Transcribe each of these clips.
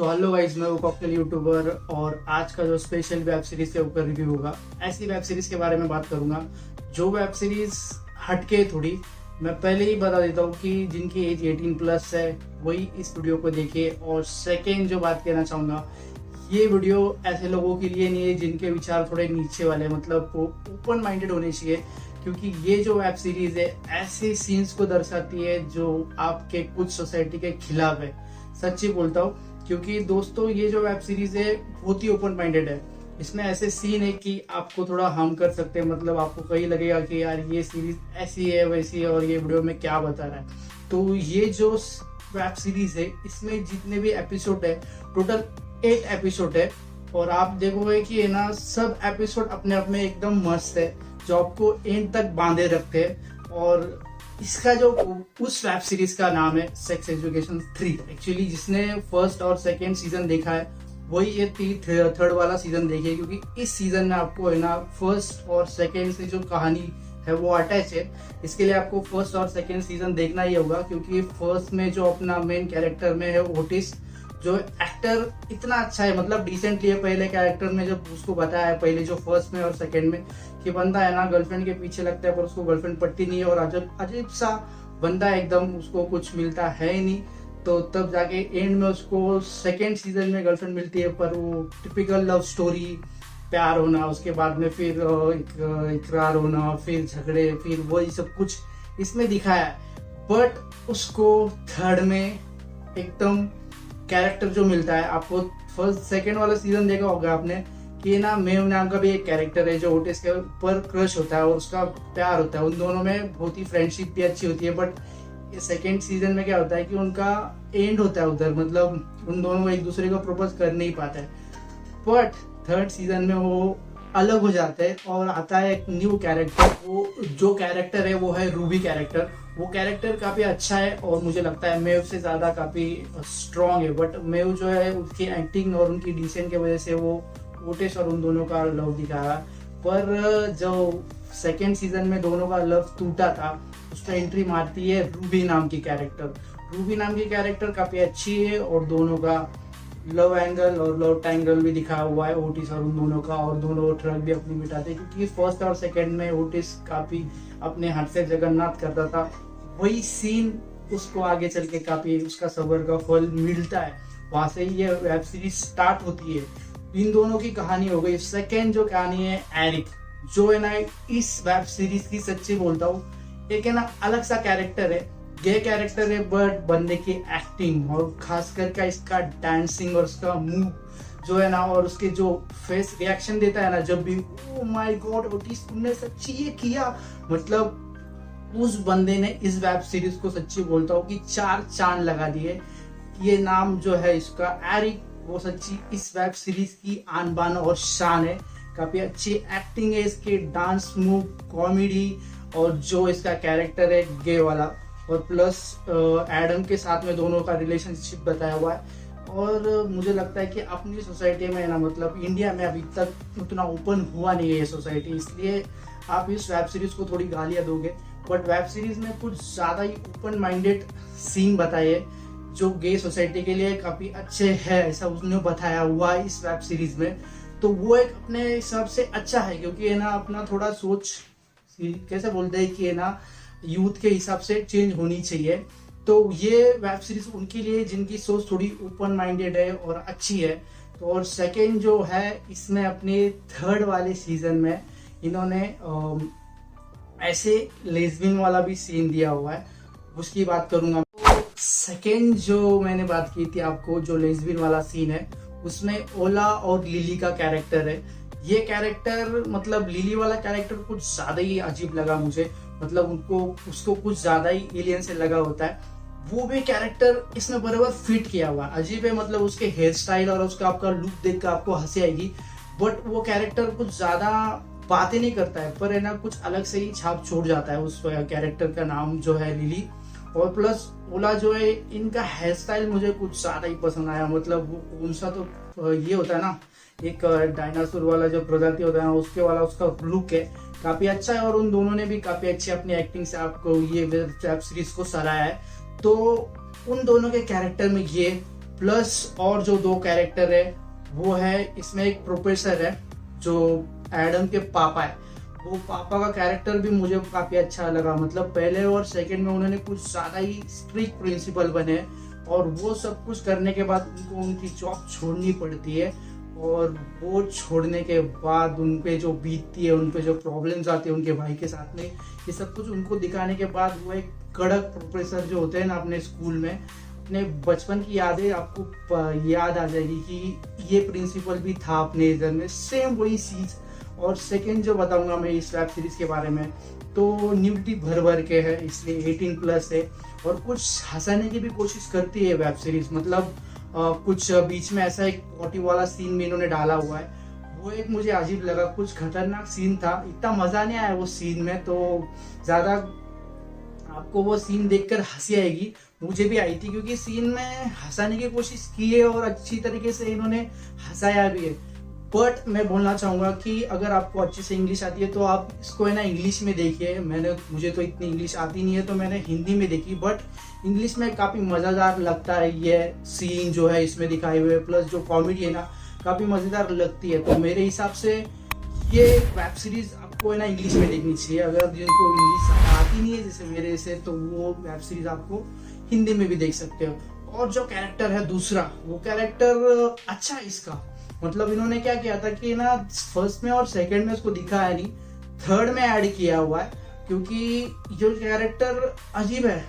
तो hello guys, मैं वो कॉकटेल यूट्यूबर और आज का जो स्पेशल वेब सीरीज के ऊपर रिव्यू होगा, ऐसी वेब सीरीज के बारे में बात करूंगा जो वेब सीरीज हटके थोड़ी। मैं पहले ही बता देता हूँ कि जिनकी एज 18+ है वही इस वीडियो को देखे। और सेकेंड जो बात कहना चाहूँगा, ये वीडियो ऐसे लोगों के लिए नहीं है जिनके विचार थोड़े नीचे वाले, मतलब वो ओपन माइंडेड होने चाहिए, क्योंकि ये जो वेब सीरीज है ऐसे सीन्स को दर्शाती है जो आपके कुछ सोसाइटी के खिलाफ है। सच्ची बोलता हूँ, क्योंकि दोस्तों ये जो वेब सीरीज है बहुत ही ओपन माइंडेड है। इसमें ऐसे सीन है कि आपको थोड़ा हार्म कर सकते हैं, मतलब आपको कहीं लगेगा कि यार ये सीरीज ऐसी है वैसी है और ये वीडियो में क्या बता रहा है। तो ये जो वेब सीरीज है इसमें जितने भी एपिसोड है, टोटल 8 एपिसोड है, और आप देखोगे कि है ना, सब एपिसोड अपने आप में एकदम मस्त है जो आपको एंड तक बांधे रखते हैं। और इसका जो उस वेब सीरीज का नाम है सेक्स एजुकेशन 3। एक्चुअली जिसने फर्स्ट और सेकेंड सीजन देखा है वही ये थर्ड वाला सीजन देखिए, क्योंकि इस सीजन में आपको है ना फर्स्ट और सेकेंड से जो कहानी है वो अटैच है। इसके लिए आपको फर्स्ट और सेकेंड सीजन देखना ही होगा, क्योंकि फर्स्ट में जो अपना मेन कैरेक्टर में है ओटिस, जो एक्टर इतना अच्छा है, मतलब डिसेंटली है। पहले कैरेक्टर में जब उसको बताया है, पहले जो फर्स्ट में और सेकंड में, कि बंदा है ना गर्लफ्रेंड के पीछे लगता है पर उसको गर्लफ्रेंड पटती नहीं है और अजीब सा बंदा एकदम, उसको कुछ मिलता है ही नहीं। तो तब जाके एंड में उसको सेकंड सीजन में गर्लफ्रेंड मिलती है, पर वो टिपिकल लव स्टोरी, प्यार होना, उसके बाद में फिर इकरार होना, फिर झगड़े, फिर वही सब कुछ इसमें दिखाया है। बट उसको थर्ड में एकदम कैरेक्टर जो मिलता है, आपको फर्स्ट सेकंड वाला सीजन देखा होगा आपने कि ना मेव नाम का भी एक कैरेक्टर है जो ओटिस के ऊपर क्रश होता है और उसका प्यार होता है। उन दोनों में बहुत ही फ्रेंडशिप भी अच्छी होती है। बट सेकंड सीजन में क्या होता है कि उनका एंड होता है उधर, मतलब उन दोनों एक दूसरे को प्रपोज कर नहीं पाते हैं। बट थर्ड सीजन में वो अलग हो जाते हैं और आता है एक न्यू कैरेक्टर। वो जो कैरेक्टर है वो है रूबी कैरेक्टर। वो कैरेक्टर काफी अच्छा है और मुझे लगता है मेव से ज्यादा काफी स्ट्रॉन्ग है। बट मेव जो है उसकी एक्टिंग और उनकी डिसीजन की वजह से वो ओटिस और उन दोनों का लव दिखाया। पर जो सेकेंड सीजन में दोनों का लव टूटा था, उसमें एंट्री मारती है रूबी नाम की कैरेक्टर। रूबी नाम की कैरेक्टर काफी अच्छी है और दोनों का लव एंगल और लव टैंगल भी दिखाया हुआ है ओटिस और उन दोनों का, और दोनों ट्रक भी अपनी मिटाते, क्योंकि फर्स्ट और सेकंड में ओटिस काफी अपने हाथ से जगन्नाथ करता था। वही सीन उसको आगे चल के काफी उसका सबर का फल मिलता है। वहां से ही ये वेब सीरीज स्टार्ट होती है। इन दोनों की कहानी हो गई। सेकेंड जो कहानी है एरिक, जो है ना इस वेब सीरीज की, सच्ची बोलता हूँ, एक है ना अलग सा कैरेक्टर है, गे कैरेक्टर है, बट बंदे की एक्टिंग और खास करके इसका डांसिंग और उसका मूव जो है ना, और उसके जो फेस रिएक्शन देता है ना जब भी, ओ माय गॉड ओटिस तुमने सच्ची ये किया, मतलब उस बंदे ने इस वेब सीरीज को, सच्ची बोलता हूँ, कि 4 चांद लगा दिए। ये नाम जो है इसका एरिक, वो सच्ची इस वेब सीरीज की आन बान और शान है। काफी अच्छी एक्टिंग है इसके, डांस मूव, कॉमेडी, और जो इसका कैरेक्टर है गे वाला, और प्लस एडम के साथ में दोनों का रिलेशनशिप बताया हुआ है। और मुझे लगता है कि अपनी सोसाइटी में ना, मतलब इंडिया में अभी तक उतना ओपन हुआ नहीं है ये सोसाइटी, इसलिए आप इस वेब सीरीज को थोड़ी गालियां दोगे। बट वेब सीरीज में कुछ ज्यादा ही ओपन माइंडेड सीन बताए जो गे सोसाइटी के लिए काफी अच्छे है, ऐसा उसने बताया हुआ है इस वेब सीरीज में। तो वो एक अपने हिसाब से अच्छा है, क्योंकि है ना अपना थोड़ा सोच, कैसे बोलते हैं कि है ना, यूथ के हिसाब से चेंज होनी चाहिए। तो ये वेब सीरीज उनके लिए जिनकी सोच थोड़ी ओपन माइंडेड है और अच्छी है। तो और सेकेंड जो है, इसमें अपने थर्ड वाले सीजन में इन्होंने ऐसे लेस्बियन वाला भी सीन दिया हुआ है, उसकी बात करूंगा। सेकेंड जो मैंने बात की थी आपको, जो लेस्बियन वाला सीन है, उसमें ओला और लिली का कैरेक्टर है। ये कैरेक्टर, मतलब लिली वाला कैरेक्टर कुछ ज्यादा ही अजीब लगा मुझे, मतलब उसको कुछ ज्यादा ही एलियन से लगा होता है। वो भी कैरेक्टर इसमें बराबर फिट किया हुआ है। अजीब है, मतलब उसके हेयर स्टाइल और उसका आपका लुक देख कर आपको हंसी आएगी, बट वो कैरेक्टर कुछ ज्यादा बातें नहीं करता है, पर है ना कुछ अलग से ही छाप छोड़ जाता है। उस कैरेक्टर का नाम जो है लिली, और प्लस ओला जो है, इनका हेयर स्टाइल मुझे कुछ ज्यादा ही पसंद आया। मतलब उनसा तो ये होता है ना, एक डायनासोर वाला जो प्रजाति होता है ना, उसके वाला उसका लुक है, काफी अच्छा है। और उन दोनों ने भी काफी अच्छी अपनी एक्टिंग से आपको ये वेब सीरीज को सराहा है। तो उन दोनों के कैरेक्टर में ये प्लस और जो दो कैरेक्टर है वो है, इसमें एक प्रोफेसर है जो एडम के पापा है, वो पापा का कैरेक्टर भी मुझे काफी अच्छा लगा। मतलब पहले और सेकंड में उन्होंने कुछ ज्यादा ही स्ट्रिक्ट प्रिंसिपल बने और वो सब कुछ करने के बाद उनको उनकी जॉब छोड़नी पड़ती है, और वो छोड़ने के बाद उन पे जो बीतती है, उन पे जो प्रॉब्लम्स आती है उनके भाई के साथ में, ये सब कुछ उनको दिखाने के बाद वो एक कड़क प्रोफेसर जो होते हैं ना अपने स्कूल में, अपने बचपन की यादें आपको याद आ जाएगी कि ये प्रिंसिपल भी था अपने इधर में, सेम वही चीज। और सेकंड जो बताऊंगा मैं इस वेब सीरीज के बारे में, तो न्यूडिटी भर भर के है, इसलिए 18+ है, और कुछ हंसाने की भी कोशिश करती है वेब सीरीज। मतलब कुछ बीच में ऐसा एक पॉटी वाला सीन भी इन्होंने डाला हुआ है, वो एक मुझे अजीब लगा, कुछ खतरनाक सीन था, इतना मजा नहीं आया वो सीन में, तो ज्यादा आपको वो सीन देखकर हंसी आएगी, मुझे भी आई थी, क्योंकि सीन में हंसाने की कोशिश की है और अच्छी तरीके से इन्होंने हंसाया भी है। बट मैं बोलना चाहूंगा कि अगर आपको अच्छे से इंग्लिश आती है तो आप इसको है ना इंग्लिश में देखिए। मुझे तो इतनी इंग्लिश आती नहीं है तो मैंने हिंदी में देखी, बट इंग्लिश में काफी मजेदार लगता है ये सीन जो है इसमें दिखाए हुए, प्लस जो कॉमेडी है ना काफी मजेदार लगती है। तो मेरे हिसाब से ये वेब सीरीज आपको है ना इंग्लिश में देखनी चाहिए। अगर जिनको इंग्लिश आती नहीं है जैसे मेरे से, तो वो वेब सीरीज आपको हिंदी में भी देख सकते हो। और जो कैरेक्टर है दूसरा, वो कैरेक्टर अच्छा है इसका। मतलब इन्होंने क्या किया था कि ना फर्स्ट में और सेकंड में उसको दिखाया नहीं, थर्ड में ऐड किया हुआ है, क्योंकि जो कैरेक्टर अजीब है,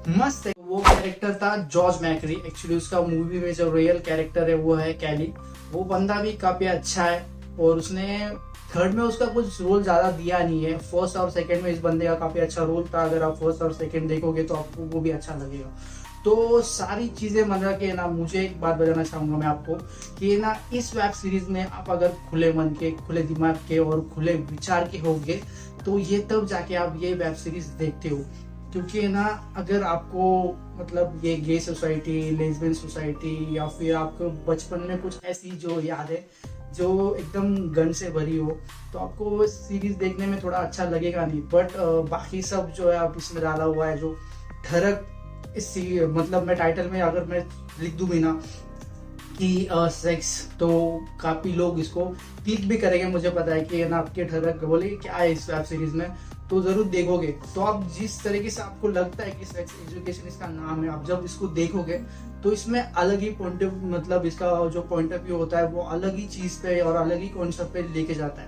मस्त है। वो कैरेक्टर था जॉर्ज मैकरी, एक्चुअली उसका मूवी में जो रियल कैरेक्टर है वो है कैली। वो बंदा भी काफी अच्छा है, और उसने थर्ड में उसका कुछ रोल ज्यादा दिया नहीं है, फर्स्ट और सेकंड में इस बंदे का काफी अच्छा रोल था। अगर आप फर्स्ट और सेकंड देखोगे तो आपको वो भी अच्छा लगेगा। तो सारी चीजें मजा के ना, मुझे एक बात बताना चाहूंगा मैं आपको कि ना इस वेब सीरीज में आप अगर खुले मन के, खुले दिमाग के और खुले विचार के होगे तो ये तब जाके आप ये वेब सीरीज देखते हो। क्योंकि ना अगर आपको मतलब ये गे सोसाइटी, लेस्बियन सोसाइटी, या फिर आपको बचपन में कुछ ऐसी जो याद है जो एकदम गन से भरी हो, तो आपको सीरीज देखने में थोड़ा अच्छा लगेगा नहीं। बट बाकी सब जो है आप इसमें डाला हुआ है, जो ठरक इस मतलब मैं टाइटल में अगर मैं लिख दूं भी ना कि सेक्स, तो काफी लोग इसको क्लिक भी करेंगे, मुझे पता है कि ना आपके ठरक बोले क्या है इस वेब सीरीज में, तो जरूर देखोगे। तो आप जिस तरीके से आपको लगता है कि सेक्स एजुकेशन इसका नाम है, आप जब इसको देखोगे तो इसमें अलग ही पॉइंट ऑफ, मतलब इसका जो पॉइंट ऑफ व्यू होता है वो अलग ही चीज पे और अलग ही कॉन्सेप्ट पे लेके जाता है।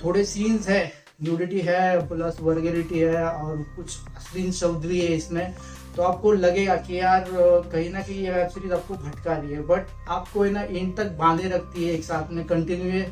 थोड़े सीन्स है, न्यूडिटी है, प्लस वर्गरिटी है, और कुछ अश्लील शब्द भी है इसमें, तो आपको लगेगा कि यार कहीं ना कहीं ये वेब सीरीज आपको भटका रही है, बट आपको है ना एंड तक बांधे रखती है, एक साथ में कंटिन्यू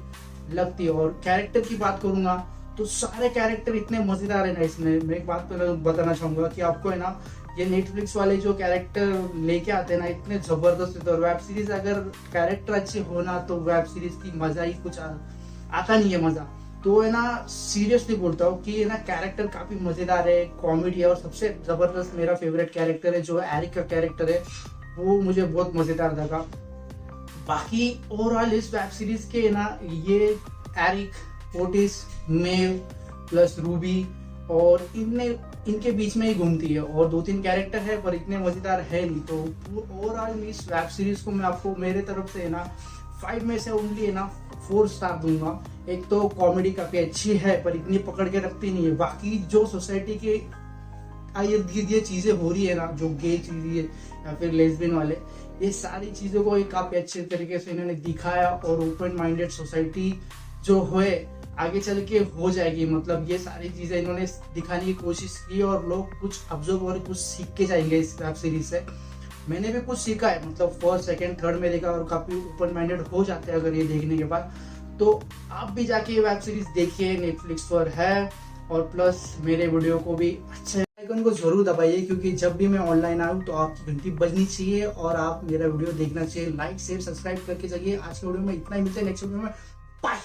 लगती है। और कैरेक्टर की बात करूंगा तो सारे कैरेक्टर इतने मजेदार है ना इसमें। मैं एक बात तो बताना चाहूंगा कि आपको है ना ये नेटफ्लिक्स वाले जो कैरेक्टर लेके आते हैं ना, इतने जबरदस्त होते हैं। और वेब सीरीज अगर कैरेक्टर अच्छे हो ना, तो वेब सीरीज की मजा ही कुछ आता नहीं है मजा। तो है ना सीरियसली बोलता हूँ कि है ना कैरेक्टर काफी मजेदार है, कॉमेडी है, और सबसे जबरदस्त मेरा फेवरेट कैरेक्टर है जो एरिक का कैरेक्टर है, वो मुझे बहुत मजेदार लगा। बाकी ओवरऑल इस वेब सीरीज के ना ये एरिक, ओटिस, मेव प्लस रूबी, और इनके बीच में ही घूमती है, और 2-3 कैरेक्टर है पर इतने मजेदार है नहीं। तो ओवरऑल इस वेब सीरीज को मैं आपको मेरे तरफ से है ना 5 में से ओनली है ना 4 स्टार दूंगा। एक तो कॉमेडी काफी अच्छी है पर इतनी पकड़ के रखती नहीं है। बाकी जो सोसाइटी के ये चीजें हो रही है ना, जो गे चीजें या फिर लेस्बियन वाले, ये सारी चीजों को काफी अच्छे तरीके से इन्होंने दिखाया, और ओपन माइंडेड सोसाइटी जो है आगे चल के हो जाएगी। मतलब ये सारी चीजें इन्होंने दिखाने की कोशिश की, और लोग कुछ ऑब्जर्व और कुछ सीख के जाएंगे इस वेब सीरीज से। मैंने भी कुछ सीखा है, मतलब फर्स्ट, सेकंड, थर्ड में देखा, और काफी ओपन माइंडेड हो जाते हैं अगर ये देखने के बाद। तो आप भी जाके ये वेब सीरीज देखिए, नेटफ्लिक्स पर है, और प्लस मेरे वीडियो को भी अच्छे आइकन को जरूर दबाइए, क्योंकि जब भी मैं ऑनलाइन आऊँ तो आपकी घंटी बजनी चाहिए और आप मेरा वीडियो देखना चाहिए। लाइक शेयर सब्सक्राइब करके जाइए। आज के वीडियो में इतना ही, मिलते हैं नेक्स्ट वीडियो में, बाय।